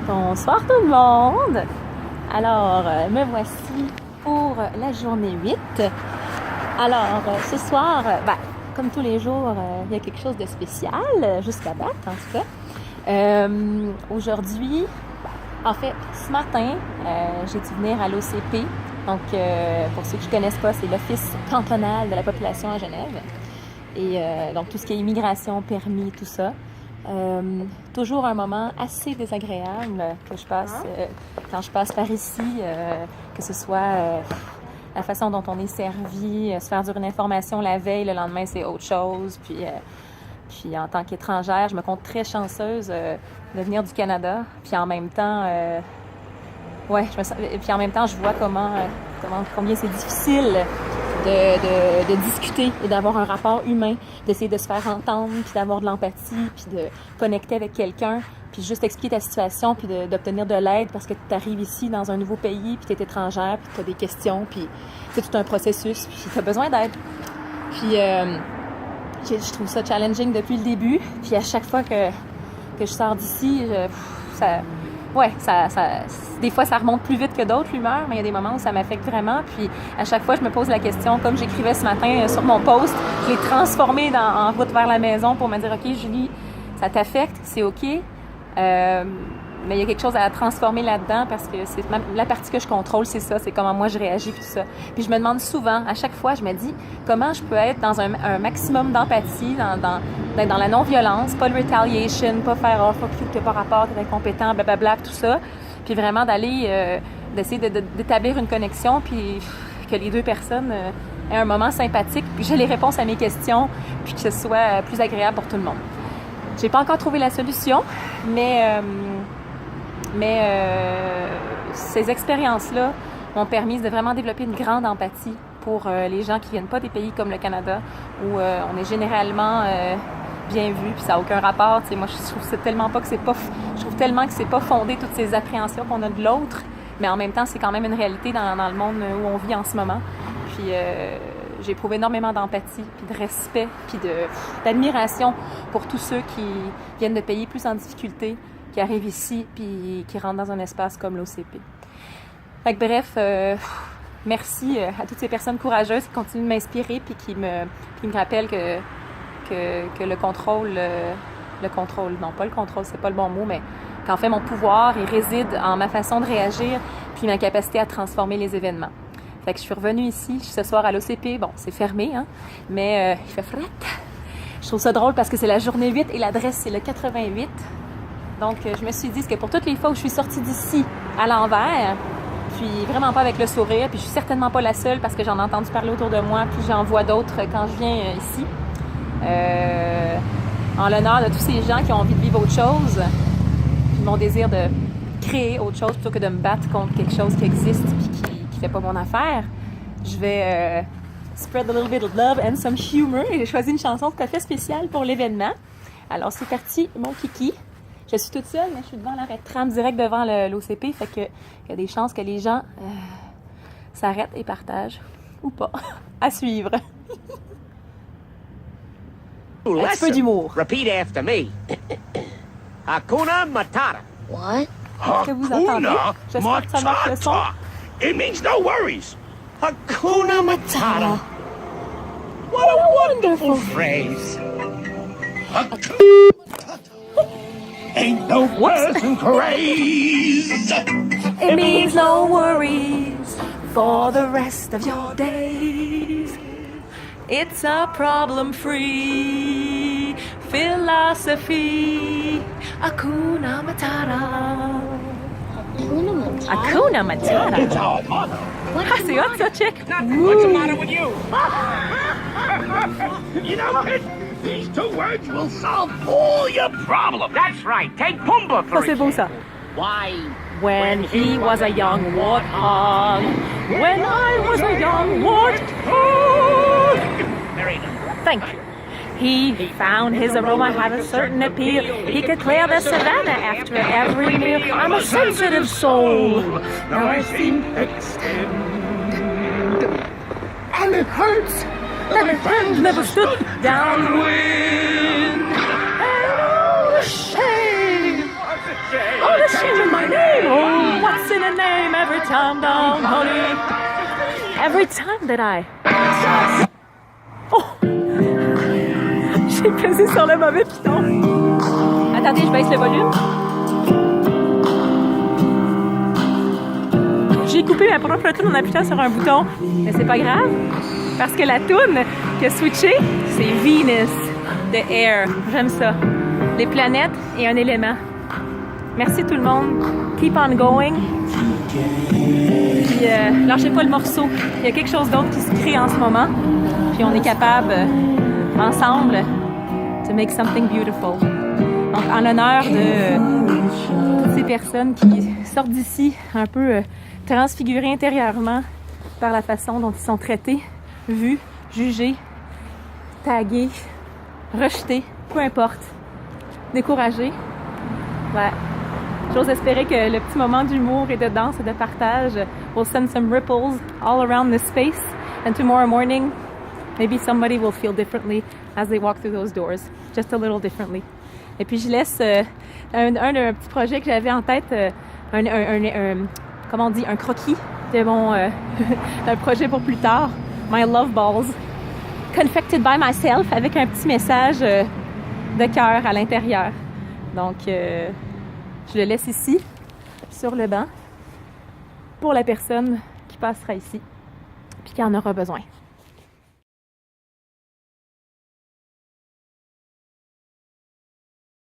Bonsoir tout le monde! Alors, me voici pour la journée 8. Alors, ce soir, comme tous les jours, il y a quelque chose de spécial, jusqu'à date en tout cas. Aujourd'hui, en fait, ce matin, j'ai dû venir à l'OCP. Donc, pour ceux qui ne connaissent pas, c'est l'Office cantonal de la population à Genève. Et donc, tout ce qui est immigration, permis, tout ça. Toujours un moment assez désagréable que je passe quand je passe par ici, que ce soit la façon dont on est servi, se faire dire une information la veille, le lendemain c'est autre chose. Puis en tant qu'étrangère, je me compte très chanceuse de venir du Canada. Puis en même temps, puis en même temps, je vois combien c'est difficile de discuter et d'avoir un rapport humain, d'essayer de se faire entendre, puis d'avoir de l'empathie, puis de connecter avec quelqu'un, puis juste expliquer ta situation, puis d'obtenir de l'aide parce que tu arrives ici dans un nouveau pays, puis tu es étrangère, puis tu as des questions, puis c'est tout un processus, puis tu as besoin d'aide. Puis je trouve ça challenging depuis le début, puis à chaque fois que je sors d'ici, des fois ça remonte plus vite que d'autres, l'humeur, mais il y a des moments où ça m'affecte vraiment. Puis à chaque fois, je me pose la question, comme j'écrivais ce matin sur mon post, je l'ai transformé en route vers la maison pour me dire, OK, Julie, ça t'affecte, c'est OK, mais il y a quelque chose à transformer là-dedans parce que c'est la partie que je contrôle, c'est ça, c'est comment moi je réagis puis tout ça. Puis je me demande souvent, à chaque fois, je me dis, comment je peux être dans un maximum d'empathie, dans la non-violence, pas le retaliation, pas faire « oh, fuck you, t'es pas rapport, t'es incompétent, blablabla », tout ça. Puis vraiment d'essayer d'établir une connexion, puis que les deux personnes aient un moment sympathique, puis j'ai les réponses à mes questions, puis que ce soit plus agréable pour tout le monde. J'ai pas encore trouvé la solution, mais ces expériences-là m'ont permis de vraiment développer une grande empathie pour les gens qui viennent pas des pays comme le Canada, où on est généralement bien vu, puis ça n'a aucun rapport. Tu sais, moi, je trouve tellement que c'est pas fondé toutes ces appréhensions qu'on a de l'autre, mais en même temps, c'est quand même une réalité dans le monde où on vit en ce moment. Puis j'ai éprouvé énormément d'empathie, puis de respect, puis d'admiration pour tous ceux qui viennent de pays plus en difficulté, qui arrivent ici, puis qui rentrent dans un espace comme l'OCP. Fait que bref, merci à toutes ces personnes courageuses qui continuent de m'inspirer, puis qui me rappellent que le contrôle, non pas le contrôle, c'est pas le bon mot, mais qu'en fait mon pouvoir, il réside en ma façon de réagir, puis ma capacité à transformer les événements. Fait que je suis revenue ici, ce soir à l'OCP, bon, c'est fermé, hein, mais il fait fret. Je trouve ça drôle parce que c'est la journée 8 et l'adresse, c'est le 88. Donc, je me suis dit que pour toutes les fois où je suis sortie d'ici à l'envers, puis vraiment pas avec le sourire, puis je suis certainement pas la seule parce que j'en ai entendu parler autour de moi, puis j'en vois d'autres quand je viens ici. En l'honneur de tous ces gens qui ont envie de vivre autre chose, puis mon désir de créer autre chose plutôt que de me battre contre quelque chose qui existe puis qui fait pas mon affaire, je vais spread a little bit of love and some humor et j'ai choisi une chanson tout à fait spéciale pour l'événement. Alors c'est parti, mon kiki. Je suis toute seule, mais je suis devant l'arrêt de tram direct devant l'OCP, fait que il y a des chances que les gens s'arrêtent et partagent ou pas. À suivre. Un petit peu d'humour. Repeat after me. Hakuna Matata. What? Est-ce que vous entendez? J'espère que ça marque le son. It means no worries. Hakuna Matata. What a wonderful phrase. Ain't no person crazy. It means no worries for the rest of your days. It's a problem-free philosophy. Hakuna Matata. Hakuna Matata. It's our motto. Ah, c'est hot ça, check. What's the matter with you? You know, these two words will solve all your problems. That's right. Take Pumbaa for Ça, c'est beau ça. Why? When he was a young warthog. When I was a young warthog. Very good. Thank you. He found his aroma had a certain appeal. He could clear the savannah after every meal. I'm a sensitive soul. Now I seem extend. And it hurts that my friends never stood downwind. And all the shame in my every time down, honey. Every time that I... Oh! J'ai pesé sur le mauvais piton. Attendez, je baisse le volume. J'ai coupé ma propre toune en appuyant sur un bouton, mais c'est pas grave, parce que la toune qui a switché, c'est Venus de Air. J'aime ça. Les planètes et un élément. Merci tout le monde. Keep on going. Puis lâchez pas le morceau. Il y a quelque chose d'autre qui se crée en ce moment. Puis on est capable, ensemble, to make something beautiful. Donc en l'honneur de toutes ces personnes qui sortent d'ici un peu transfigurés intérieurement par la façon dont ils sont traités, vus, jugés, tagués, rejetés, peu importe, découragés. Ouais. J'ose espérer que le petit moment d'humour et de danse et de partage will send some ripples all around the space, and tomorrow morning maybe somebody will feel differently as they walk through those doors, just a little differently. Et puis je laisse un petit projet que j'avais en tête, comment on dit, un croquis de mon d'un projet pour plus tard, My Love Balls, confected by myself, avec un petit message de cœur à l'intérieur. Donc je le laisse ici, sur le banc, pour la personne qui passera ici, puis qui en aura besoin.